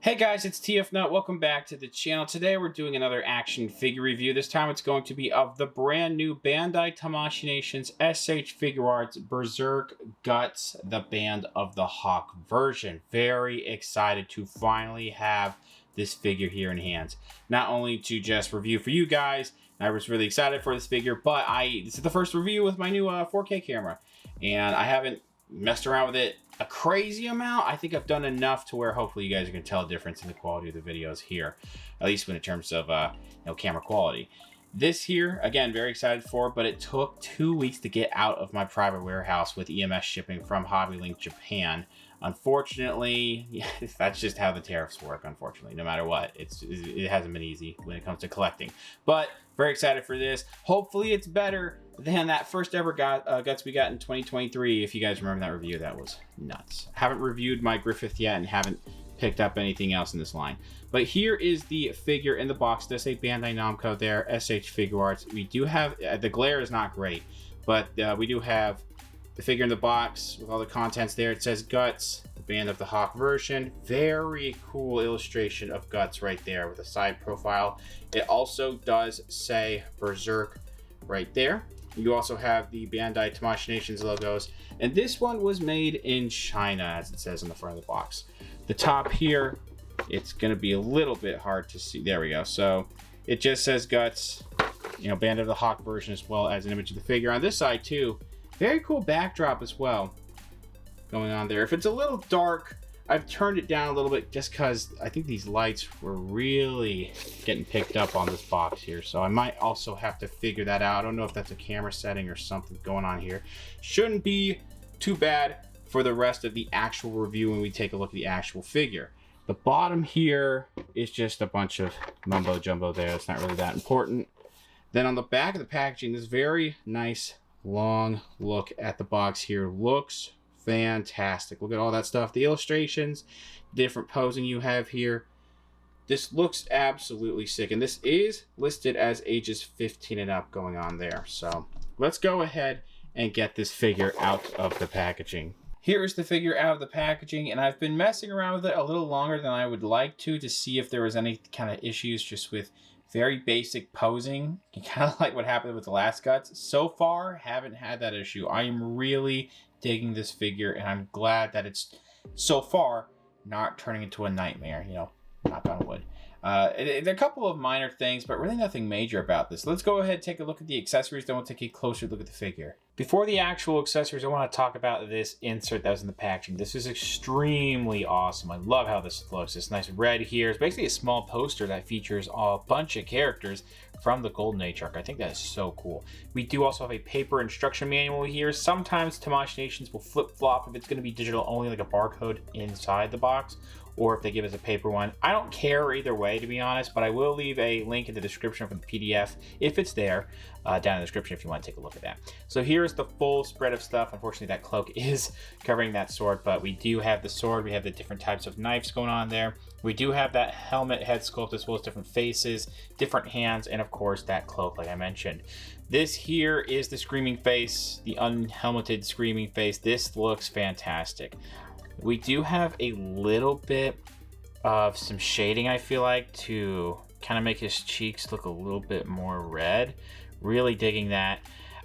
Hey guys, it's TF Nut. Welcome back to the channel. Today we're doing another action figure review. This time it's going to be of the brand new Bandai Tamashii Nations SH Figuarts Berserk Guts, the Band of the Hawk version. Very excited to finally have this figure here in hands. Not only to just review for you guys, I was really excited for this figure, but this is the first review with my new 4K camera, and I haven't messed around with it a crazy amount. I think I've done enough to where hopefully you guys are going to tell a difference in the quality of the videos here, at least in terms of camera quality. This here, again, very excited for, but it took 2 weeks to get out of my private warehouse with EMS shipping from HobbyLink Japan. Unfortunately, that's just how the tariffs work, unfortunately, no matter what. It hasn't been easy when it comes to collecting. But very excited for this. Hopefully it's better than that first ever Guts we got in 2023. If you guys remember that review, that was nuts. Haven't reviewed my Griffith yet and haven't picked up anything else in this line. But here is the figure in the box. Does say Bandai Namco there, SH Figuarts. We do have, the glare is not great, but we do have the figure in the box with all the contents there. It says Guts, the Band of the Hawk version. Very cool illustration of Guts right there with a side profile. It also does say Berserk right there. You also have the Bandai Tamashii Nations logos. And this one was made in China, as it says on the front of the box. The top here, it's going to be a little bit hard to see. There we go. So it just says Guts, Band of the Hawk version, as well as an image of the figure. On this side too, very cool backdrop as well going on there. If it's a little dark, I've turned it down a little bit just because I think these lights were really getting picked up on this box here. So I might also have to figure that out. I don't know if that's a camera setting or something going on here. Shouldn't be too bad for the rest of the actual review when we take a look at the actual figure. The bottom here is just a bunch of mumbo jumbo there. It's not really that important. Then on the back of the packaging, this very nice long look at the box here. Looks fantastic. Look at all that stuff, the illustrations, different posing you have here. This looks absolutely sick, and this is listed as ages 15 and up going on there. So let's go ahead and get this figure out of the packaging. Here is the figure out of the packaging, and I've been messing around with it a little longer than I would like to see if there was any kind of issues just with very basic posing, kind of like what happened with the last Guts. So far, haven't had that issue. I am really digging this figure, and I'm glad that it's so far not turning into a nightmare, knock on wood. There are a couple of minor things, but really nothing major about this. Let's go ahead and take a look at the accessories, then we'll take a closer look at the figure. Before the actual accessories, I want to talk about this insert that was in the packaging. This is extremely awesome. I love how this looks. This nice red here. It's basically a small poster that features a bunch of characters from the Golden Age arc. I think that is so cool. We do also have a paper instruction manual here. Sometimes Tamashii Nations will flip-flop if it's going to be digital only, like a barcode inside the box, or if they give us a paper one. I don't care either way, to be honest, but I will leave a link in the description for the PDF, if it's there, down in the description if you want to take a look at that. So here's the full spread of stuff. Unfortunately, that cloak is covering that sword, but we do have the sword. We have the different types of knives going on there. We do have that helmet head sculpt, as well as different faces, different hands, and of course that cloak, like I mentioned. This here is the screaming face, the unhelmeted screaming face. This looks fantastic. We do have a little bit of some shading, I feel like, to kind of make his cheeks look a little bit more red. Really digging that.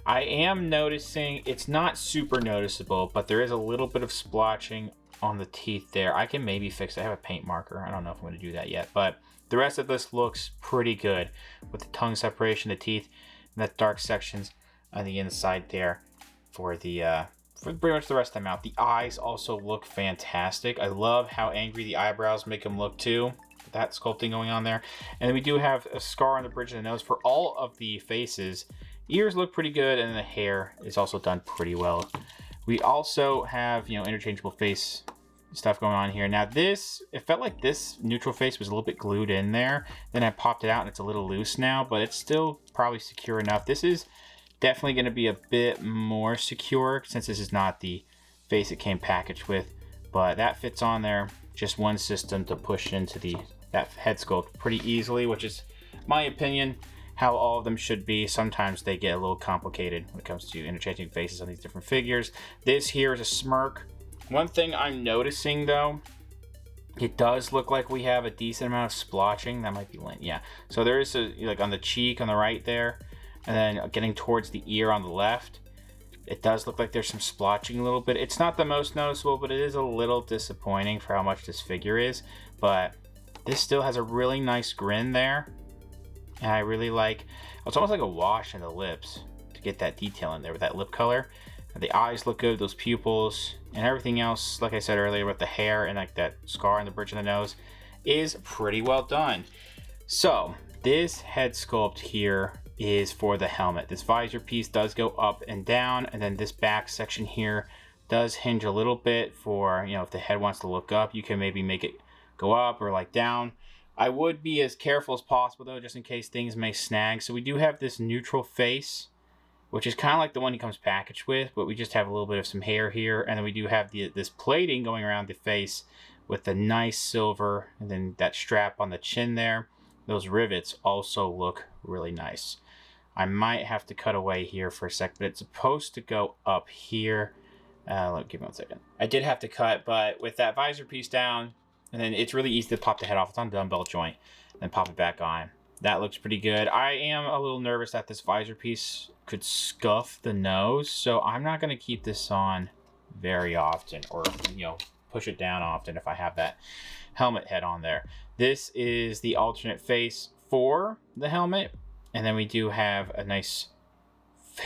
I am noticing, it's not super noticeable, but there is a little bit of splotching on the teeth there. I can maybe fix it. I have a paint marker. I don't know if I'm going to do that yet, but the rest of this looks pretty good with the tongue separation, the teeth, and that dark sections on the inside there for the for pretty much the rest of the mouth. The eyes also look fantastic. I love how angry the eyebrows make them look too. That sculpting going on there. And then we do have a scar on the bridge of the nose for all of the faces. Ears look pretty good, and the hair is also done pretty well. We also have, interchangeable face stuff going on here. Now this, it felt like this neutral face was a little bit glued in there. Then I popped it out and it's a little loose now, but it's still probably secure enough. This is definitely going to be a bit more secure since this is not the face it came packaged with, but that fits on there. Just one system to push into that head sculpt pretty easily, which is my opinion how all of them should be. Sometimes they get a little complicated when it comes to interchanging faces on these different figures. This here is a smirk. One thing I'm noticing though It does look like we have a decent amount of splotching. That might be lint, yeah. So there is a, like on the cheek on the right there, and then getting towards the ear on the left. It does look like there's some splotching a little bit. It's not the most noticeable, but it is a little disappointing for how much this figure is. But this still has a really nice grin there. And I really like, it's almost like a wash in the lips to get that detail in there with that lip color. And the eyes look good, those pupils, and everything else, like I said earlier, with the hair and like that scar on the bridge of the nose is pretty well done. So this head sculpt here is for the helmet. This visor piece does go up and down, and then this back section here does hinge a little bit for, you know, if the head wants to look up, you can maybe make it go up or like down. I would be as careful as possible though, just in case things may snag. So we do have this neutral face, which is kind of like the one he comes packaged with, but we just have a little bit of some hair here, and then we do have this plating going around the face with the nice silver, and then that strap on the chin there. Those rivets also look really nice. I might have to cut away here for a sec, but it's supposed to go up here. Give me 1 second. I did have to cut, but with that visor piece down, and then it's really easy to pop the head off. It's on a dumbbell joint, and pop it back on. That looks pretty good. I am a little nervous that this visor piece could scuff the nose, so I'm not going to keep this on very often, or, you know, push it down often if I have that helmet head on there. This is the alternate face for the helmet. And then we do have a nice,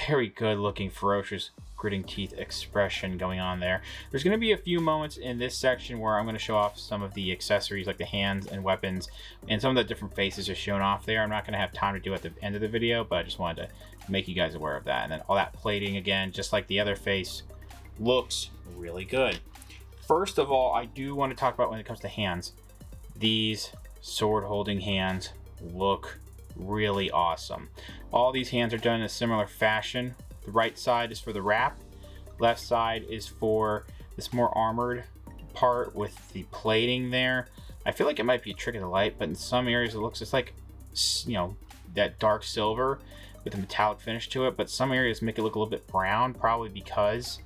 very good looking, ferocious, gritting teeth expression going on there. There's going to be a few moments in this section where I'm going to show off some of the accessories like the hands and weapons, and some of the different faces are shown off there. I'm not going to have time to do at the end of the video, but I just wanted to make you guys aware of that. And then all that plating, again, just like the other face, looks really good. First of all, I do want to talk about when it comes to hands. These sword holding hands look really awesome. All these hands are done in a similar fashion. The right side is for the wrap, left side is for this more armored part with the plating there. I feel like it might be a trick of the light, but in some areas it looks just like, you know, that dark silver with a metallic finish to it, but some areas make it look a little bit brown, probably because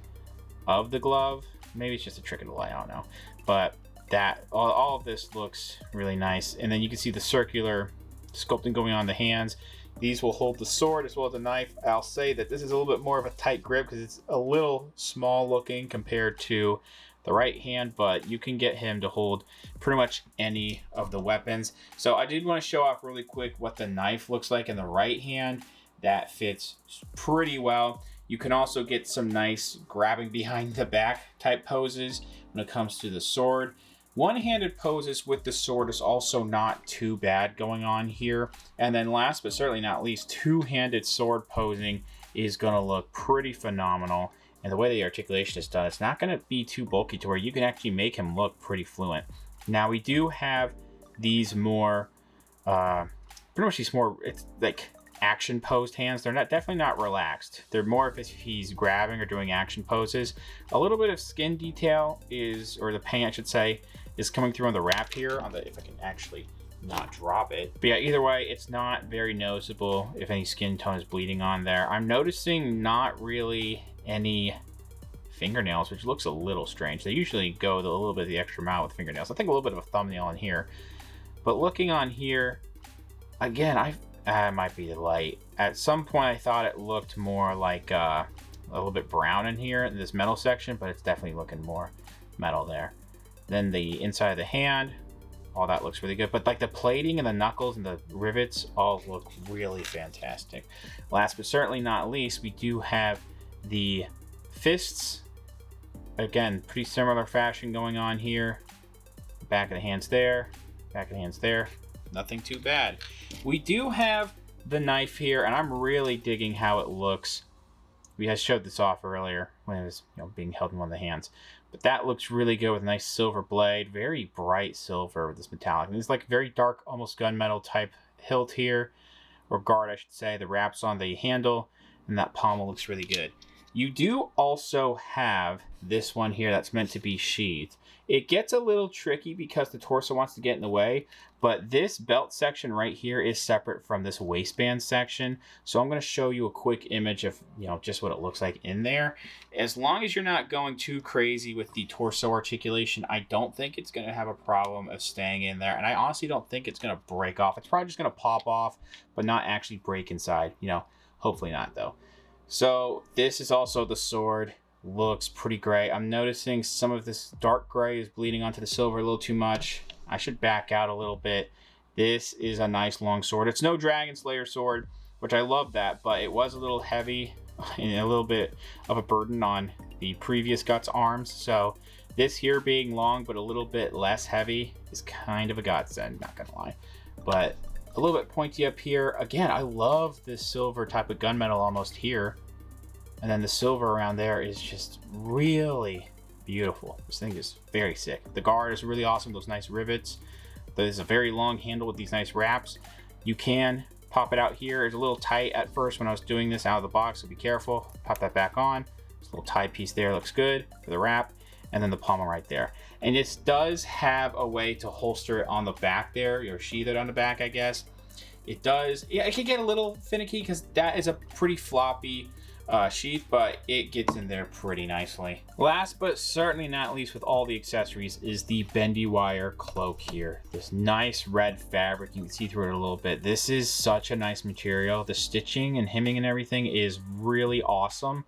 of the glove. Maybe it's just a trick of the light, I don't know. But that all of this looks really nice. And then you can see the circular sculpting going on the hands. These will hold the sword as well as the knife. I'll say that this is a little bit more of a tight grip because it's a little small looking compared to the right hand, but you can get him to hold pretty much any of the weapons. So I did want to show off really quick what the knife looks like in the right hand. That fits pretty well. You can also get some nice grabbing behind the back type poses when it comes to the sword. One-handed poses with the sword is also not too bad going on here. And then last but certainly not least, two-handed sword posing is going to look pretty phenomenal. And the way the articulation is done, it's not going to be too bulky to where you can actually make him look pretty fluent. Now we do have these more, pretty much these more, it's like action posed hands. They're definitely not relaxed. They're more if he's grabbing or doing action poses. A little bit of skin detail is, or the paint I should say, is coming through on the wrap here, on the, if I can actually not drop it. But yeah, either way, it's not very noticeable if any skin tone is bleeding on there. I'm noticing not really any fingernails, which looks a little strange. They usually go a little bit of the extra mile with fingernails. I think a little bit of a thumbnail on here. But looking on here, again, it might be the light. At some point, I thought it looked more like a little bit brown in here in this metal section, but it's definitely looking more metal there. Then the inside of the hand, all that looks really good. But like the plating and the knuckles and the rivets all look really fantastic. Last but certainly not least, we do have the fists. Again, pretty similar fashion going on here. Back of the hands there, back of the hands there. Nothing too bad. We do have the knife here, and I'm really digging how it looks. We had showed this off earlier when it was, you know, being held in one of the hands. But that looks really good with a nice silver blade, very bright silver with this metallic. And it's like very dark, almost gunmetal type hilt here, or guard, I should say. The wraps on the handle, and that pommel looks really good. You do also have this one here that's meant to be sheathed. It gets a little tricky because the torso wants to get in the way, but this belt section right here is separate from this waistband section. So I'm going to show you a quick image of, just what it looks like in there. As long as you're not going too crazy with the torso articulation, I don't think it's going to have a problem of staying in there. And I honestly don't think it's going to break off. It's probably just going to pop off, but not actually break inside. Hopefully not though. So this is also the sword. Looks pretty gray. I'm noticing some of this dark gray is bleeding onto the silver a little too much. I should back out a little bit. This is a nice long sword. It's no Dragon Slayer sword, which I love that, but it was a little heavy and a little bit of a burden on the previous Guts arms. So this here being long but a little bit less heavy is kind of a godsend, not gonna lie. But a little bit pointy up here. Again, I love this silver type of gunmetal almost here. And then the silver around there is just really beautiful. This thing is very sick. The guard is really awesome. Those nice rivets. There's a very long handle with these nice wraps. You can pop it out here. It's a little tight at first when I was doing this out of the box, so be careful. Pop that back on. This little tie piece there looks good for the wrap. And then the pommel right there. And this does have a way to holster it on the back there, or sheath it on the back, I guess. It does. Yeah, it can get a little finicky because that is a pretty floppy sheath, but it gets in there pretty nicely. Last but certainly not least with all the accessories is the bendy wire cloak here. This nice red fabric, you can see through it a little bit. This is such a nice material. The stitching and hemming and everything is really awesome.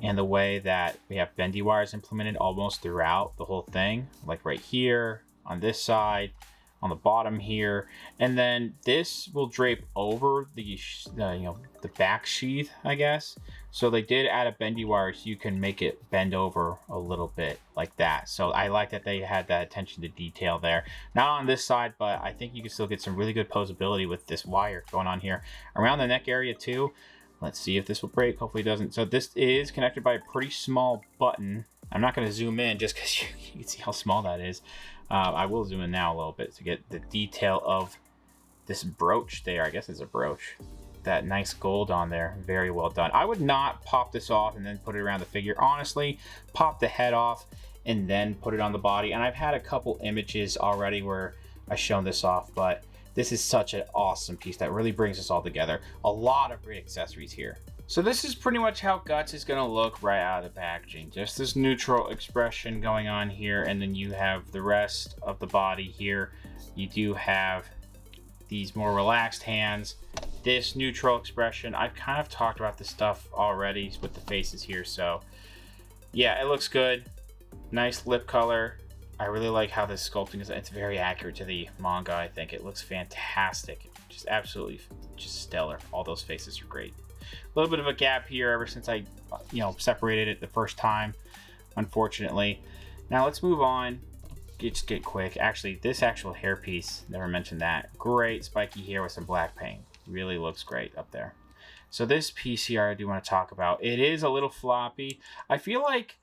And the way that we have bendy wires implemented almost throughout the whole thing, like right here, on this side, on the bottom here, and then this will drape over the back sheath, I guess. So they did add a bendy wire so you can make it bend over a little bit like that. So I like that they had that attention to detail there. Not on this side, but I think you can still get some really good posability with this wire going on here. Around the neck area too. Let's see if this will break. Hopefully it doesn't. So this is connected by a pretty small button. I'm not going to zoom in just because you can see how small that is. I will zoom in now a little bit to get the detail of this brooch there. I guess it's a brooch. That nice gold on there. Very well done. I would not pop this off and then put it around the figure. Honestly, pop the head off and then put it on the body. And I've had a couple images already where I've shown this off, but this is such an awesome piece that really brings us all together. A lot of great accessories here. So this is pretty much how Guts is going to look right out of the packaging. Just this neutral expression going on here, and then you have the rest of the body here. You do have these more relaxed hands. This neutral expression, I've kind of talked about this stuff already with the faces here, so yeah, it looks good. Nice lip color. I really like how this sculpting is. It's very accurate to the manga, I think. It looks fantastic. Just absolutely just stellar. All those faces are great. A little bit of a gap here ever since I, separated it the first time, unfortunately. Now let's move on. Just get quick. Actually, this actual hairpiece, never mentioned that. Great spiky hair with some black paint. Really looks great up there. So this piece here I do want to talk about. It is a little floppy. I feel like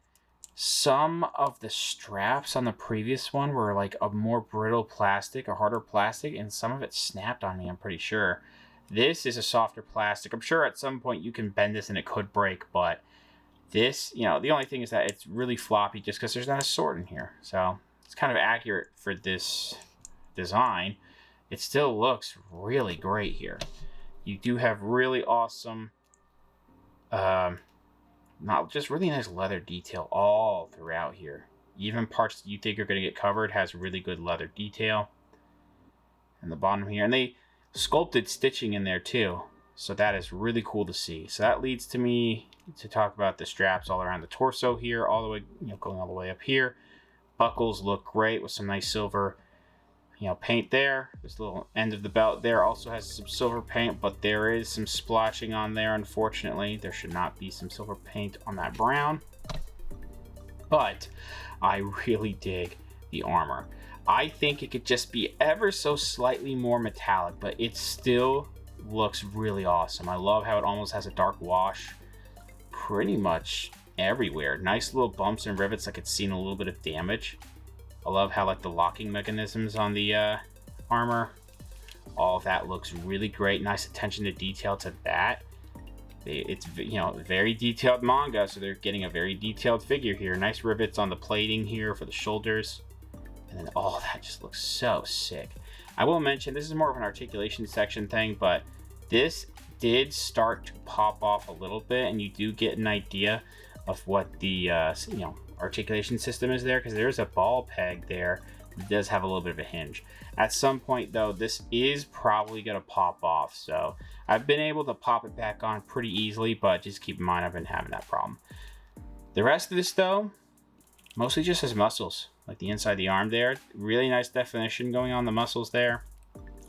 some of the straps on the previous one were like a more brittle plastic, a harder plastic, and some of it snapped on me, I'm pretty sure. This is a softer plastic. I'm sure at some point you can bend this and it could break, but this, the only thing is that it's really floppy just because there's not a sword in here. So it's kind of accurate for this design. It still looks really great here. You do have really awesome, just really nice leather detail all throughout here. Even parts that you think are going to get covered has really good leather detail. And the bottom here, and they sculpted stitching in there too, so that is really cool to see. So that leads to me to talk about the straps all around the torso here, all the way, going all the way up here. Buckles look great with some nice silver, paint there. This little end of the belt there also has some silver paint, but there is some splotching on there. Unfortunately, there should not be some silver paint on that brown. But I really dig the armor. I think it could just be ever so slightly more metallic, but it still looks really awesome. I love how it almost has a dark wash pretty much everywhere. Nice little bumps and rivets like it's seen a little bit of damage. I love how the locking mechanisms on the armor, all of that looks really great. Nice attention to detail to that. It's, you know, very detailed manga, so they're getting a very detailed figure here. Nice rivets on the plating here for the shoulders. And then all that just looks so sick. I will mention, this is more of an articulation section thing, but this did start to pop off a little bit, and you do get an idea of what the you know, articulation system is there, because there's a ball peg there. It does have a little bit of a hinge. At some point though, this is probably going to pop off, so I've been able to pop it back on pretty easily, but just keep in mind I've been having that problem. The rest of this though, mostly just has muscles, like the inside of the arm there. Really nice definition going on the muscles there.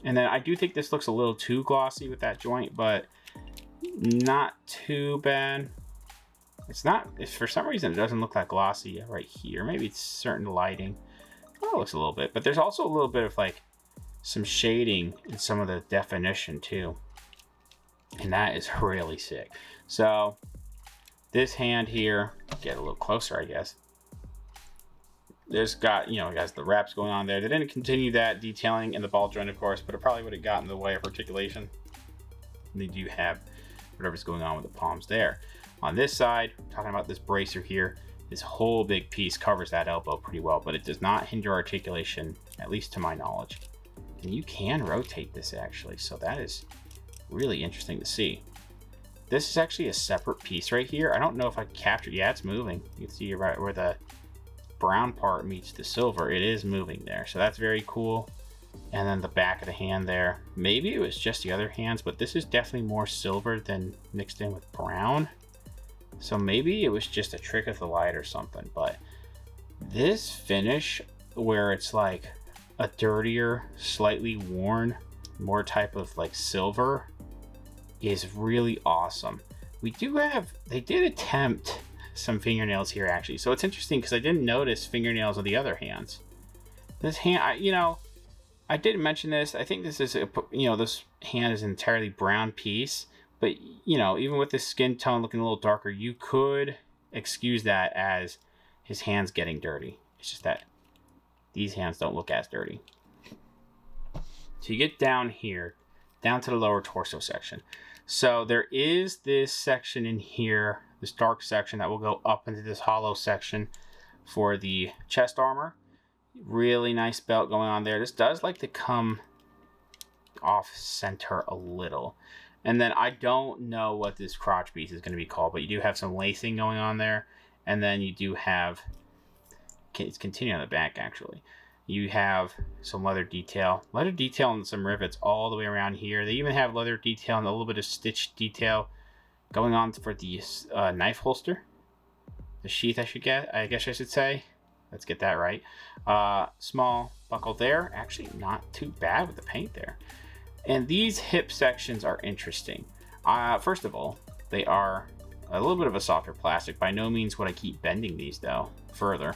And then I do think this looks a little too glossy with that joint, but not too bad. It's not, if for some reason it doesn't look that glossy right here. Maybe it's certain lighting. Oh, it looks a little bit, but there's also a little bit of like some shading in some of the definition too. And that is really sick. So this hand here, get a little closer, I guess. There's got, you know, it has the wraps going on there. They didn't continue that detailing in the ball joint, of course, but it probably would have gotten in the way of articulation. And they do have whatever's going on with the palms there. On this side, talking about this bracer here, this whole big piece covers that elbow pretty well, but it does not hinder articulation, at least to my knowledge. And you can rotate this actually, so that is really interesting to see. This is actually a separate piece right here. I don't know if I captured, yeah, it's moving. You can see right where the brown part meets the silver, it is moving there, so that's very cool. And then the back of the hand there, maybe it was just the other hands, but this is definitely more silver than mixed in with brown, so maybe it was just a trick of the light or something. But this finish where it's like a dirtier, slightly worn, more type of like silver is really awesome. We do have, they did attempt some fingernails here actually, so it's interesting because I didn't notice fingernails on the other hands. This hand, you know, I did mention this. I think this is a, you know, this hand is an entirely brown piece, but you know, even with the skin tone looking a little darker, you could excuse that as his hands getting dirty. It's just that these hands don't look as dirty. So you get down here, down to the lower torso section. So there is this section in here, this dark section that will go up into this hollow section for the chest armor. Really nice belt going on there. This does like to come off center a little. And then I don't know what this crotch piece is going to be called, but you do have some lacing going on there. And then you do have, it's continuing on the back actually. You have some leather detail and some rivets all the way around here. They even have leather detail and a little bit of stitch detail going on for the knife holster, the sheath I guess I should say. Let's get that right. Small buckle there, actually not too bad with the paint there. And these hip sections are interesting. First of all, they are a little bit of a softer plastic. By no means would I keep bending these though further.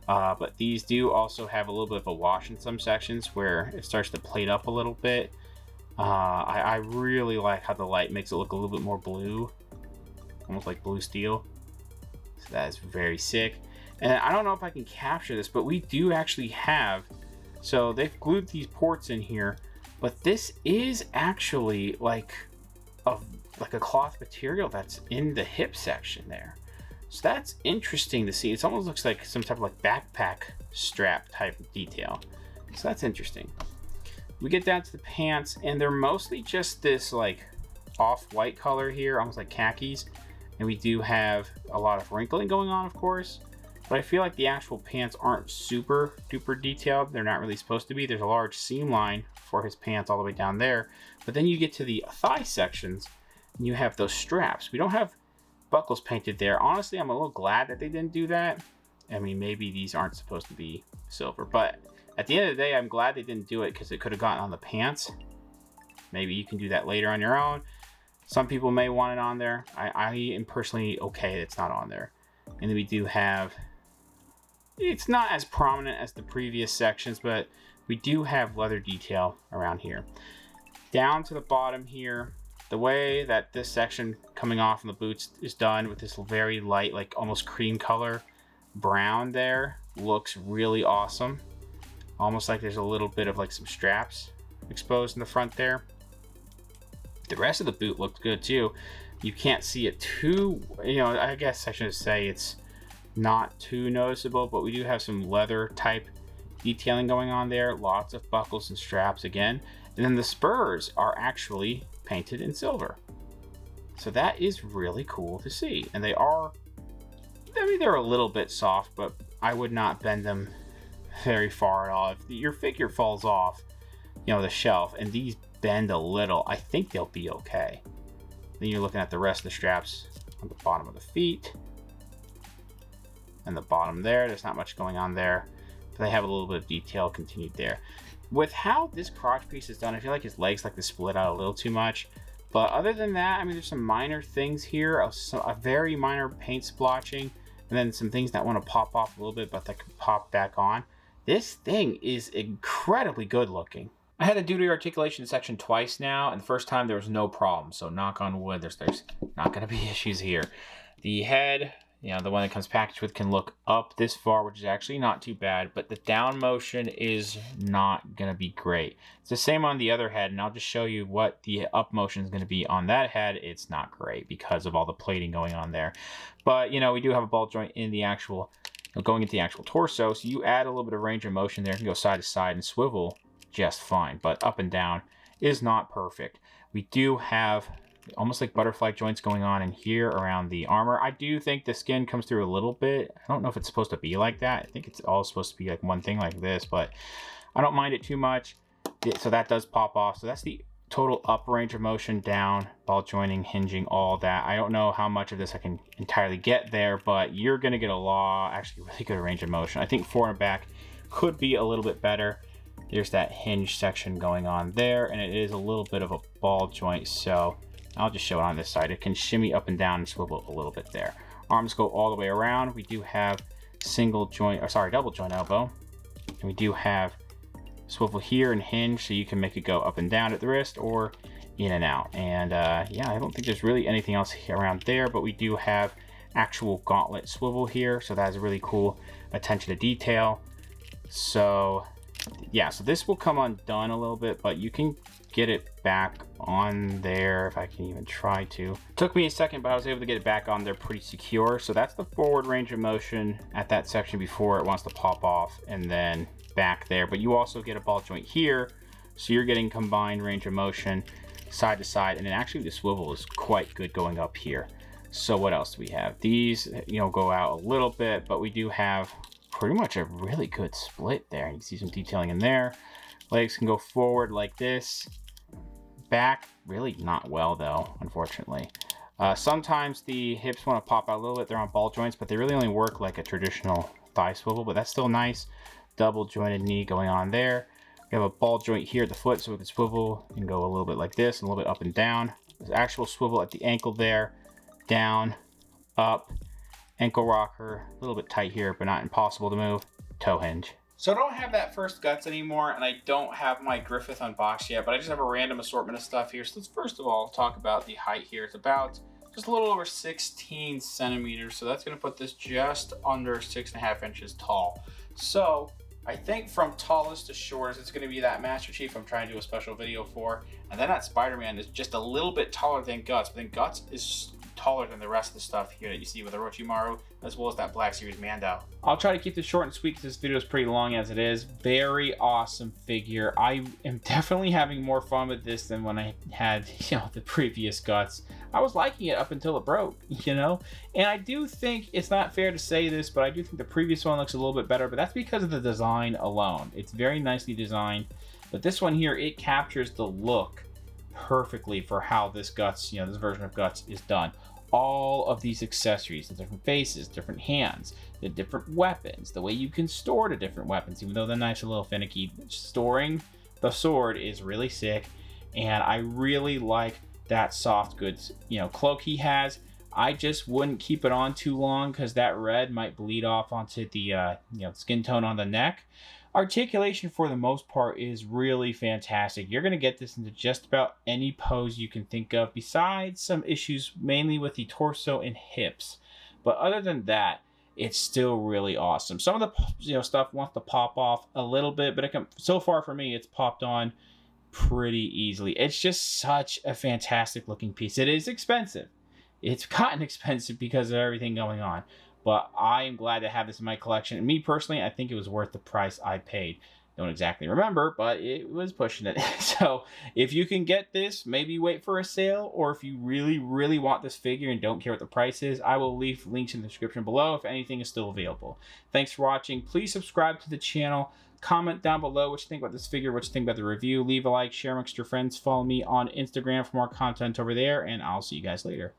But these do also have a little bit of a wash in some sections where it starts to plate up a little bit. I really like how the light makes it look a little bit more blue, almost like blue steel. So that is very sick. And I don't know if I can capture this, but we do actually have, so they've glued these ports in here, but this is actually like a cloth material that's in the hip section there. So that's interesting to see. It almost looks like some type of like backpack strap type of detail. So that's interesting. We get down to the pants and they're mostly just this like off-white color here, almost like khakis. And we do have a lot of wrinkling going on, of course. But I feel like the actual pants aren't super duper detailed. They're not really supposed to be. There's a large seam line for his pants all the way down there. But then you get to the thigh sections and you have those straps. We don't have buckles painted there. Honestly, I'm a little glad that they didn't do that. I mean, maybe these aren't supposed to be silver, but at the end of the day, I'm glad they didn't do it because it could have gotten on the pants. Maybe you can do that later on your own. Some people may want it on there. I am personally okay it's not on there. And then we do have, it's not as prominent as the previous sections, but we do have leather detail around here. Down to the bottom here, the way that this section coming off in the boots is done with this very light, like almost cream color brown there, looks really awesome. Almost like there's a little bit of like some straps exposed in the front there. The rest of the boot looks good too. You can't see it too, I guess I should say it's not too noticeable, but we do have some leather type detailing going on there. Lots of buckles and straps again. And then the spurs are actually painted in silver. So that is really cool to see. And they're a little bit soft, but I would not bend them very far at all. If your figure falls off, the shelf, and these bend a little, I think they'll be okay. Then you're looking at the rest of the straps on the bottom of the feet and the bottom there. There's not much going on there, but they have a little bit of detail continued there. With how this crotch piece is done, I feel like his legs like to split out a little too much. But other than that, I mean, there's some minor things here, a very minor paint splotching, and then some things that want to pop off a little bit, but that can pop back on. This thing is incredibly good looking. I had to do the articulation section twice now, and the first time there was no problem. So knock on wood, there's not going to be issues here. The head, the one that comes packaged with, can look up this far, which is actually not too bad, but the down motion is not going to be great. It's the same on the other head, and I'll just show you what the up motion is going to be on that head. It's not great because of all the plating going on there. But, we do have a ball joint in the actual, going into the actual torso, so you add a little bit of range of motion there. It can go side to side and swivel just fine, but up and down is not perfect. We do have almost like butterfly joints going on in here around the armor. I do think the skin comes through a little bit. I don't know if it's supposed to be like that. I think it's all supposed to be like one thing like this, but I don't mind it too much. So that does pop off. So that's the total up range of motion, down, ball joining, hinging, all that. I don't know how much of this I can entirely get there, but you're going to get actually really good range of motion. I think forward and back could be a little bit better. There's that hinge section going on there, and it is a little bit of a ball joint, so I'll just show it on this side. It can shimmy up and down and swivel a little bit there. Arms go all the way around. We do have double joint elbow, and we do have swivel here and hinge, so you can make it go up and down at the wrist or in and out. And yeah, I don't think there's really anything else around there, but we do have actual gauntlet swivel here, so that's really cool attention to detail. So yeah, so this will come undone a little bit, but you can get it back on there if I can even try to. Took me a second, but I was able to get it back on there pretty secure. So that's the forward range of motion at that section before it wants to pop off, and then back there. But you also get a ball joint here, so you're getting combined range of motion side to side, and then actually the swivel is quite good going up here. So what else do we have? These, go out a little bit, but we do have pretty much a really good split there. You can see some detailing in there. Legs can go forward like this. Back, really not well though, unfortunately. Sometimes the hips want to pop out a little bit. They're on ball joints, but they really only work like a traditional thigh swivel, but that's still nice. Double jointed knee going on there. We have a ball joint here at the foot, so we can swivel and go a little bit like this, a little bit up and down. There's actual swivel at the ankle there, down, up. Ankle rocker, a little bit tight here, but not impossible to move. Toe hinge. So I don't have that first Guts anymore, and I don't have my Griffith unboxed yet, but I just have a random assortment of stuff here. So let's first of all talk about the height here. It's about just a little over 16 centimeters, so that's going to put this just under 6.5 inches tall. So I think from tallest to shortest, it's going to be that Master Chief I'm trying to do a special video for, and then that Spider-Man is just a little bit taller than Guts, but then Guts is taller than the rest of the stuff here that you see with Orochimaru, as well as that Black Series Mando. I'll try to keep this short and sweet because this video is pretty long as it is. Very awesome figure. I am definitely having more fun with this than when I had, the previous Guts. I was liking it up until it broke, And I do think, it's not fair to say this, but I do think the previous one looks a little bit better, but that's because of the design alone. It's very nicely designed, but this one here, it captures the look perfectly for how this Guts, this version of Guts is done. All of these accessories, the different faces, different hands, the different weapons, the way you can store the different weapons, even though the knife's a little finicky. Storing the sword is really sick, and I really like that soft goods, cloak he has. I just wouldn't keep it on too long because that red might bleed off onto the skin tone on the neck. Articulation, for the most part, is really fantastic. You're going to get this into just about any pose you can think of, besides some issues mainly with the torso and hips. But other than that, it's still really awesome. Some of the stuff wants to pop off a little bit, but so far for me, it's popped on pretty easily. It's just such a fantastic looking piece. It is expensive. it's gotten expensive because of everything going on. But I am glad to have this in my collection. And me personally, I think it was worth the price I paid. Don't exactly remember, but it was pushing it. So if you can get this, maybe wait for a sale, or if you really, really want this figure and don't care what the price is, I will leave links in the description below if anything is still available. Thanks for watching. Please subscribe to the channel. Comment down below what you think about this figure, what you think about the review. Leave a like, share amongst your friends. Follow me on Instagram for more content over there, and I'll see you guys later.